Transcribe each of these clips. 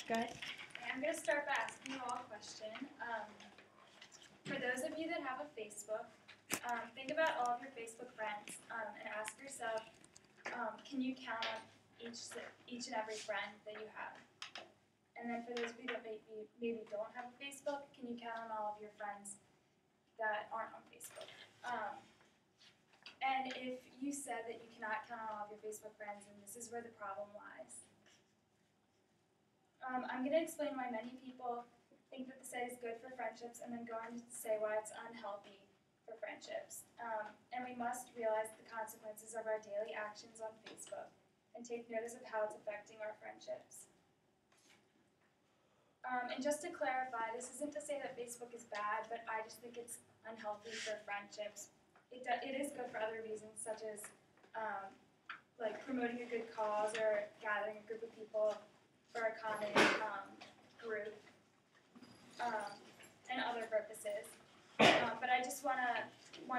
Go ahead. I'm going to start by asking you all a question. For those of you that have a Facebook, think about all of your Facebook friends and ask yourself, can you count on each and every friend that you have? And then for those of you that maybe don't have a Facebook, can you count on all of your friends that aren't on Facebook? And if you said that you cannot count on all of your Facebook friends, then this is where the problem lies. I'm going to explain why many people think that the site is good for friendships and then go on to say why it's unhealthy for friendships. And we must realize the consequences of our daily actions on Facebook and take notice of how it's affecting our friendships. And just to clarify, this isn't to say that Facebook is bad, but I just think it's unhealthy for friendships. It is good for other reasons, such as like promoting a good cause or gathering a group of people for a common group and other purposes. But I just want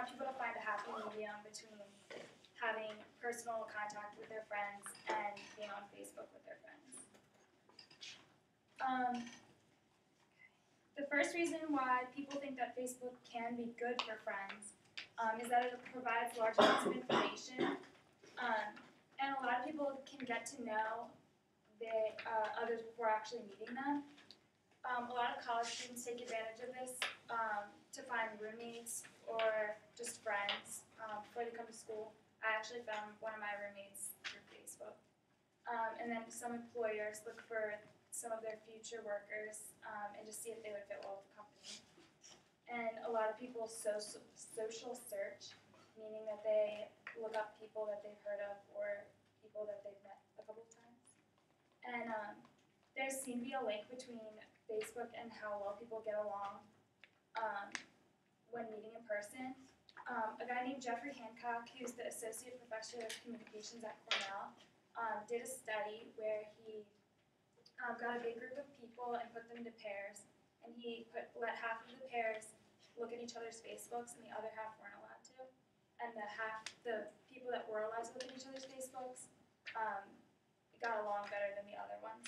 people to find a happy medium between having personal contact with their friends and being on Facebook with their friends. The first reason why people think that Facebook can be good for friends is that it provides large amounts of information, and a lot of people can get to know others before actually meeting them. A lot of college students take advantage of this to find roommates or just friends before they come to school. I actually found one of my roommates through Facebook. And then some employers look for some of their future workers and just see if they would fit well with the company. And a lot of people social search, meaning that they look up people that they've heard of or people that they've met a couple of times. And there seems to be a link between Facebook and how well people get along when meeting in person. A guy named Jeffrey Hancock, who's the Associate Professor of Communications at Cornell, did a study where he got a big group of people and put them into pairs, and he let half of the pairs look at each other's Facebooks and the other half weren't allowed to. And the people that were allowed to look at each other's Facebooks got along better than the other ones.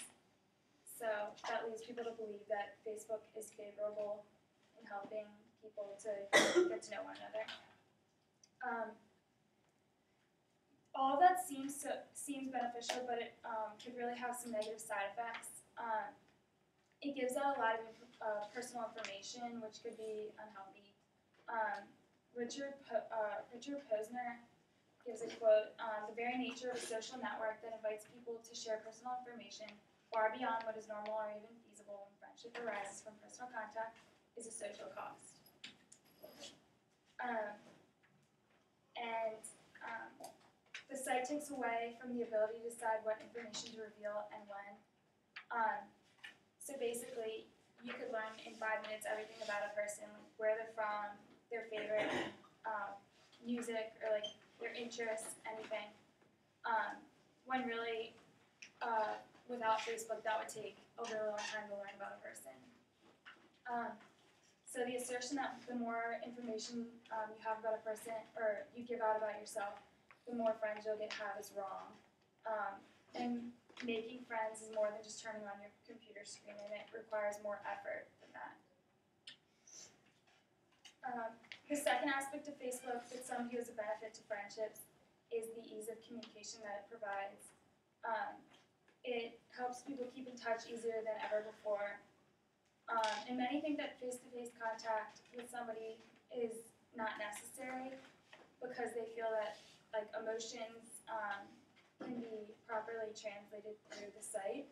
So that leads people to believe that Facebook is favorable in helping people to get to know one another. All of that seems beneficial, but it could really have some negative side effects. It gives out a lot of personal information, which could be unhealthy. Richard Posner gives a quote, "The very nature of a social network that invites people to share personal information far beyond what is normal or even feasible when friendship arises from personal contact is a social cost." The site takes away from the ability to decide what information to reveal and when. So basically, you could learn in 5 minutes everything about a person, where they're from, their favorite music, or like their interests, anything. When really, without Facebook, that would take a really long time to learn about a person. So the assertion that the more information you have about a person, or you give out about yourself, the more friends you'll have is wrong. And making friends is more than just turning on your computer screen, and it requires more effort than that. The second aspect of Facebook that some view as a benefit to friendships is the ease of communication that it provides. It helps people keep in touch easier than ever before. And many think that face-to-face contact with somebody is not necessary because they feel that like emotions can be properly translated through the site.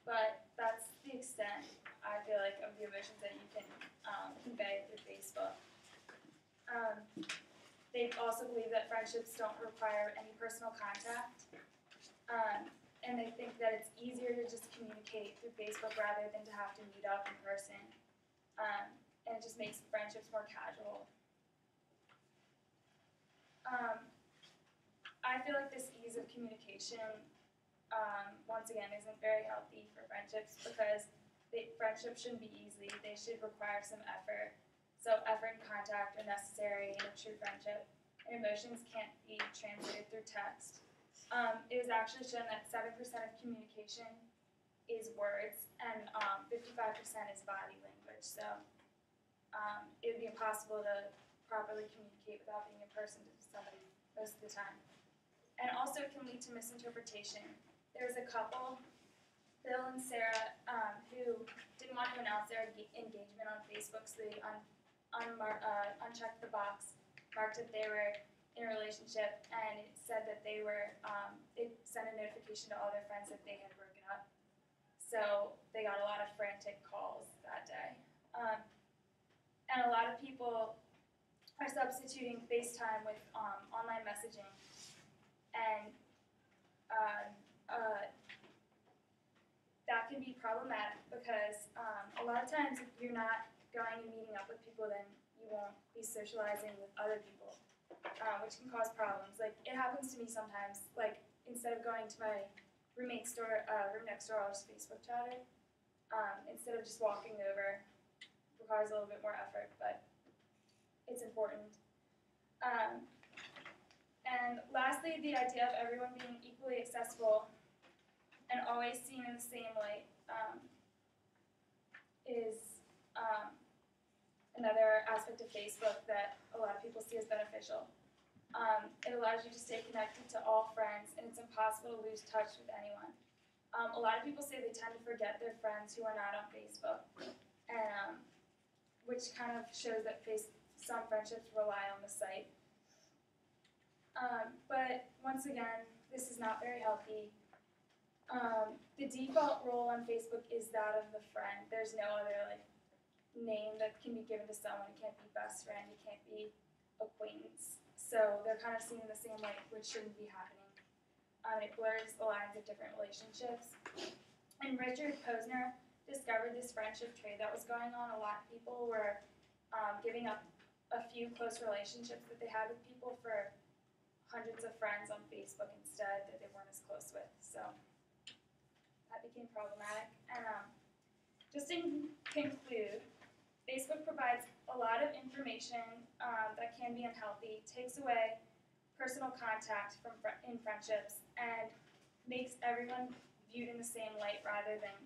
But that's the extent, I feel like, of the emotions that you can convey through Facebook. They also believe that friendships don't require any personal contact. And they think that it's easier to just communicate through Facebook rather than to have to meet up in person. And it just makes friendships more casual. I feel like this ease of communication, once again, isn't very healthy for friendships because friendships shouldn't be easy. They should require some effort. So effort and contact are necessary in a true friendship. And emotions can't be translated through text. It was actually shown that 7% of communication is words, and 55% is body language. So it would be impossible to properly communicate without being in person to somebody most of the time. And also it can lead to misinterpretation. There was a couple, Bill and Sarah, who didn't want to announce their engagement on Facebook, so they unchecked the box, marked that they were in a relationship, and it said that they were, it sent a notification to all their friends that they had broken up. So they got a lot of frantic calls that day. And a lot of people are substituting FaceTime with online messaging. And that can be problematic because a lot of times if you're not going and meeting up with people, then you won't be socializing with other people, which can cause problems. Like, it happens to me sometimes. Like, instead of going to my room next door, I'll just Facebook chat her. Instead of just walking over. Requires a little bit more effort, but it's important. And lastly, the idea of everyone being equally accessible and always seen in the same light is another aspect of Facebook that a lot of people see as beneficial. It allows you to stay connected to all friends, and it's impossible to lose touch with anyone. A lot of people say they tend to forget their friends who are not on Facebook, and which kind of shows that some friendships rely on the site. But once again, this is not very healthy. The default role on Facebook is that of the friend. There's no other name that can be given to someone. It can't be best friend. It can't be acquaintance. So they're kind of seen in the same light, which shouldn't be happening. It blurs the lines of different relationships. And Richard Posner discovered this friendship trade that was going on. A lot of people were giving up a few close relationships that they had with people for hundreds of friends on Facebook instead that they weren't as close with. So that became problematic. And just to conclude, Facebook provides a lot of information that can be unhealthy, takes away personal contact in friendships, and makes everyone viewed in the same light rather than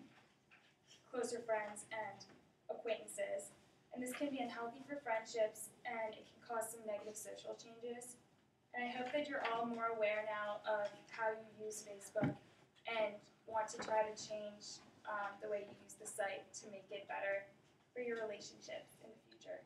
closer friends and acquaintances. And this can be unhealthy for friendships, and it can cause some negative social changes. And I hope that you're all more aware now of how you use Facebook and want to try to change the way you use the site to make it better for your relationships in the future.